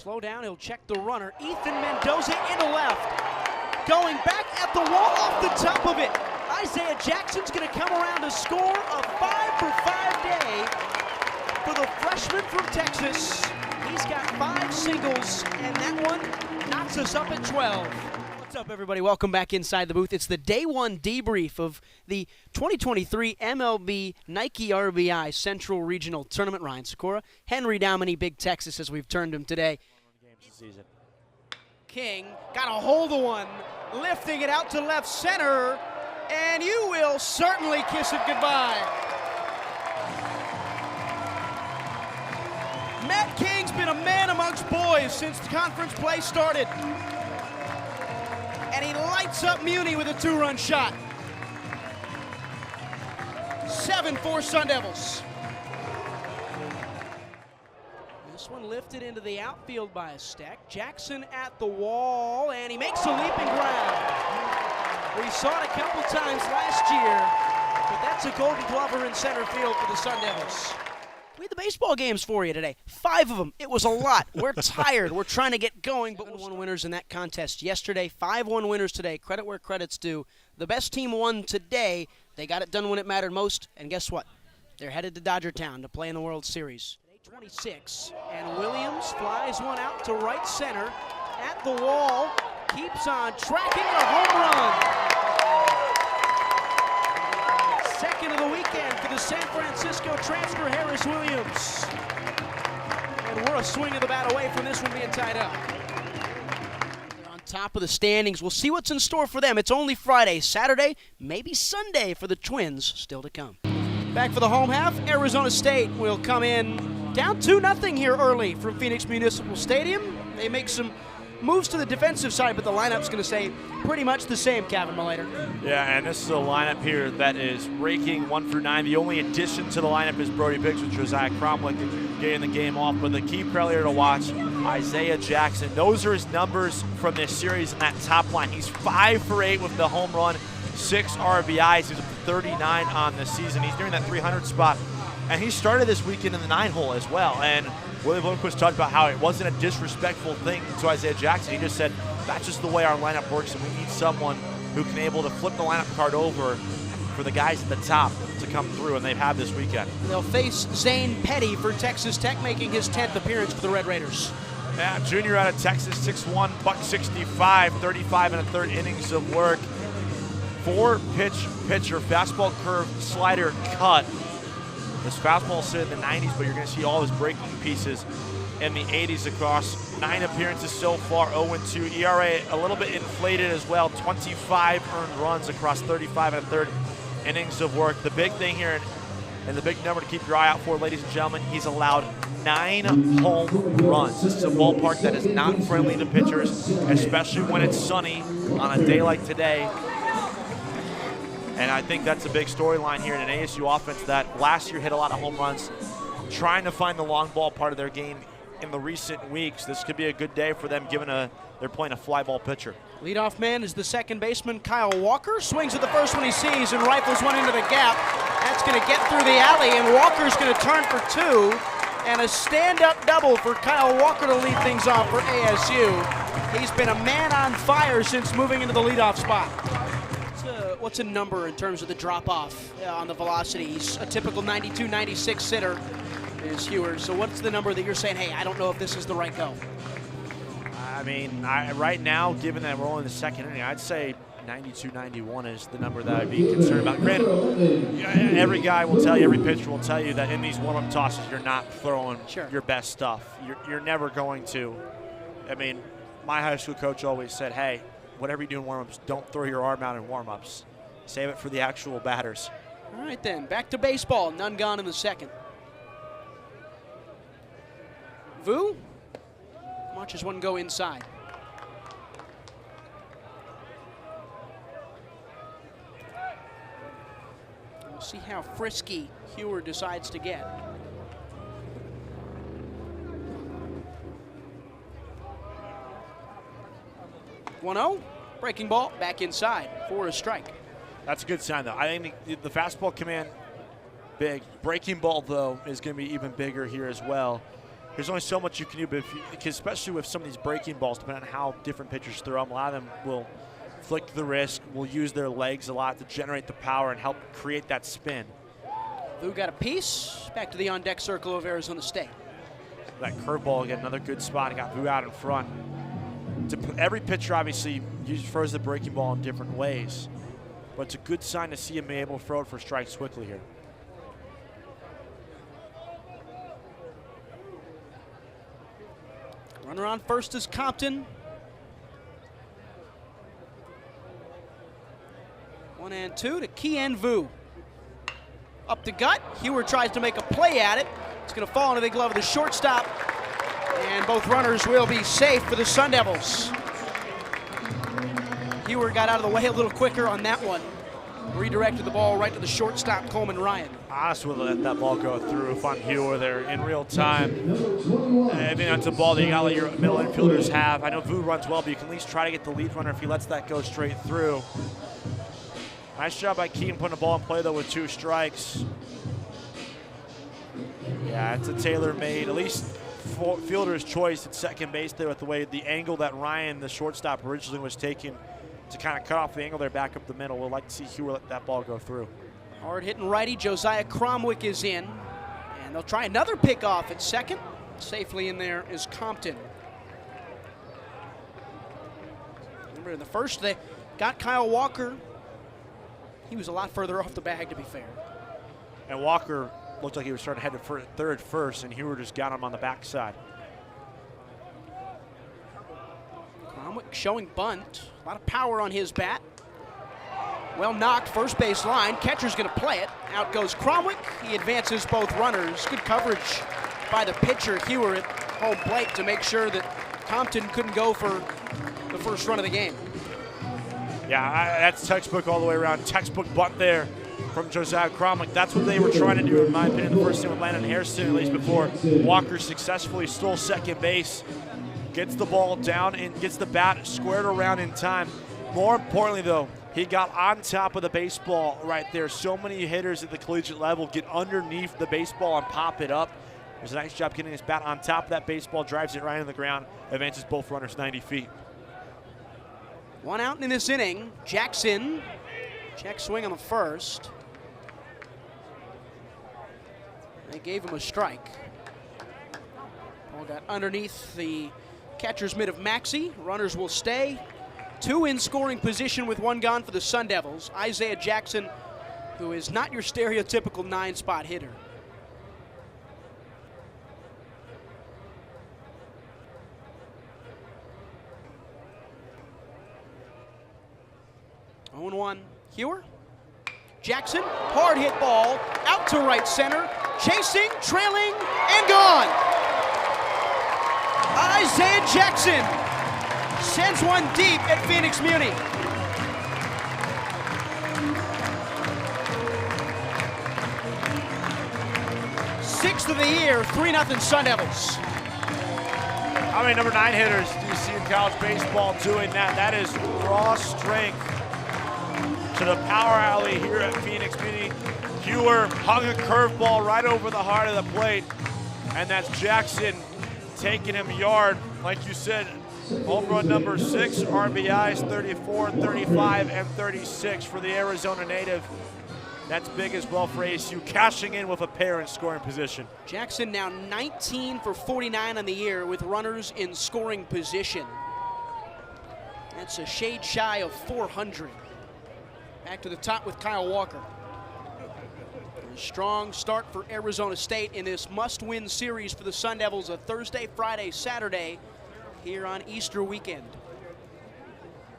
slow down, he'll check the runner. Ethan Mendoza into left. Going back at the wall off the top of it. Isaiah Jackson's going to come around to score a 5-for-5 day for the freshman from Texas. He's got 5 singles, and that one knocks us up at 12. What's up, everybody? Welcome back inside the booth. It's the day one debrief of the 2023 MLB Nike RBI Central Regional Tournament. Ryan Sykora, Henry Downey, Big Texas, as we've turned him today. King got a hold of one, lifting it out to left center, and you will certainly kiss it goodbye. Matt King's been a man amongst boys since the conference play started. And he lights up Muni with a 2-run shot. 7-4 Sun Devils. This one lifted into the outfield by a Steck. Jackson at the wall, and he makes a leaping grab. We saw it a couple times last year, but that's a Golden Glover in center field for the Sun Devils. We had the baseball games for you today. 5 of them. It was a lot. We're tired. We're trying to get going, but 7-1 winners in that contest yesterday. 5-1 winners today. Credit where credit's due. The best team won today. They got it done when it mattered most, and guess what? They're headed to Dodgertown to play in the World Series. 26, and Williams flies one out to right center. At the wall, keeps on tracking a home run. Second of the weekend for the San Francisco transfer, Harris Williams. And we're a swing of the bat away from this one being tied up. They're on top of the standings. We'll see what's in store for them. It's only Friday, Saturday, maybe Sunday for the Twins still to come. Back for the home half, Arizona State will come in down 2-0 here early from Phoenix Municipal Stadium. They make some moves to the defensive side, but the lineup's going to stay pretty much the same, Kevin Malater. Yeah, and this is a lineup here that is raking 1 for 9. The only addition to the lineup is Brody Biggs with Josiah Cromwell getting the game off. But the key player to watch, Isaiah Jackson. Those are his numbers from this series in that top line. He's 5 for 8 with the home run, 6 RBIs. He's up to 39 on the season. He's nearing that 300 spot. And he started this weekend in the 9-hole as well. And William Bloomquist talked about how it wasn't a disrespectful thing to Isaiah Jackson. He just said, that's just the way our lineup works, and we need someone who can able to flip the lineup card over for the guys at the top to come through, and they've had this weekend. They'll face Zane Petty for Texas Tech, making his 10th appearance for the Red Raiders. Yeah, junior out of Texas, 6'1", $165, 35 1/3 innings of work. 4-pitch pitcher, fastball, curve, slider, cut. His fastball sit in the 90s, but you're going to see all his breaking pieces in the 80s across 9 appearances so far, 0-2. ERA a little bit inflated as well, 25 earned runs across 35 1/3 innings of work. The big thing here, and the big number to keep your eye out for, ladies and gentlemen, he's allowed 9 home runs. This is a ballpark that is not friendly to pitchers, especially when it's sunny on a day like today. And I think that's a big storyline here in an ASU offense that last year hit a lot of home runs, trying to find the long ball part of their game in the recent weeks. This could be a good day for them, given they're playing a fly ball pitcher. Leadoff man is the second baseman, Kyle Walker. Swings at the first one he sees and rifles one into the gap. That's going to get through the alley, and Walker's going to turn for 2. And a stand-up double for Kyle Walker to lead things off for ASU. He's been a man on fire since moving into the leadoff spot. What's a number in terms of the drop-off on the velocity? He's a typical 92, 96 sitter, is Hewer. So what's the number that you're saying, hey, I don't know if this is the right go? I mean, right now, given that we're only in the second inning, I'd say 92, 91 is the number that I'd be concerned about. Granted, every guy will tell you, every pitcher will tell you that in these warm-up tosses, you're not throwing your best stuff. You're never going to. I mean, my high school coach always said, hey, whatever you do in warm-ups, don't throw your arm out in warm-ups. Save it for the actual batters. All right, then. Back to baseball. None gone in the second. Vu watches one go inside. We'll see how frisky Hewer decides to get. 1-0. Breaking ball back inside for a strike. That's a good sign, though. I think the fastball command, big. Breaking ball, though, is going to be even bigger here as well. there's only so much you can do, but because especially with some of these breaking balls, depending on how different pitchers throw them, a lot of them will flick the wrist, will use their legs a lot to generate the power and help create that spin. Vu got a piece. Back to the on-deck circle of Arizona State. That curveball, again, another good spot. Got Vu out in front. Every pitcher obviously throws the breaking ball in different ways, but it's a good sign to see him be able to throw it for strikes quickly here. Runner on first is Compton. 1-2 to Kien Vu. Up the gut. Hewer tries to make a play at it. It's going to fall into the glove of the shortstop. And both runners will be safe for the Sun Devils. Hewer got out of the way a little quicker on that one. Redirected the ball right to the shortstop, Coleman Ryan. Honest with let that ball go through. If I'm Hewer there in real time. I think that's a ball that you gotta let your middle infielders have. I know Vu runs well, but you can at least try to get the lead runner if he lets that go straight through. Nice job by Keane putting the ball in play though with 2 strikes. Yeah, it's a tailor-made, at least fielder's choice at second base there with the way the angle that Ryan, the shortstop, originally was taking to kind of cut off the angle there back up the middle. We'll like to see Hewer let that ball go through. Hard-hitting righty Josiah Cromwick is in. And they'll try another pickoff at second. Safely in there is Compton. Remember in the first they got Kyle Walker. He was a lot further off the bag, to be fair. And Walker looked like he was starting to head to third first, and Hewer just got him on the backside. Cromwick showing bunt. A lot of power on his bat. Well knocked, first base line. Catcher's going to play it. Out goes Cromwick. He advances both runners. Good coverage by the pitcher, Hewer, at home plate to make sure that Compton couldn't go for the first run of the game. Yeah, that's textbook all the way around. Textbook bunt there from Josiah Cromwick. That's what they were trying to do, in my opinion, the first time with Landon Harrison, at least before Walker successfully stole second base. Gets the ball down and gets the bat squared around in time. More importantly, though, he got on top of the baseball right there. So many hitters at the collegiate level get underneath the baseball and pop it up. There's a nice job getting his bat on top of that baseball, drives it right in the ground, advances both runners 90 feet. 1 out in this inning. Jackson, check swing on the first. They gave him a strike. Ball got underneath the catcher's mitt of Maxey. Runners will stay. 2 in scoring position with 1 gone for the Sun Devils. Isaiah Jackson, who is not your stereotypical 9-spot hitter. Oh, 0-1. Hewer. Jackson, hard hit ball, out to right center, chasing, trailing, and gone. Isaiah Jackson sends one deep at Phoenix Muni. Sixth of the year, 3-0 Sun Devils. How many number 9 hitters do you see in college baseball doing that? That is raw strength to the power alley here at Phoenix Muni. Hewer hung a curveball right over the heart of the plate, and that's Jackson taking him yard. Like you said, home run number 6, RBIs 34, 35, and 36 for the Arizona native. That's big as well for ASU, cashing in with a pair in scoring position. Jackson now 19 for 49 on the year with runners in scoring position. That's a shade shy of 400. Back to the top with Kyle Walker. A strong start for Arizona State in this must-win series for the Sun Devils, a Thursday, Friday, Saturday here on Easter weekend.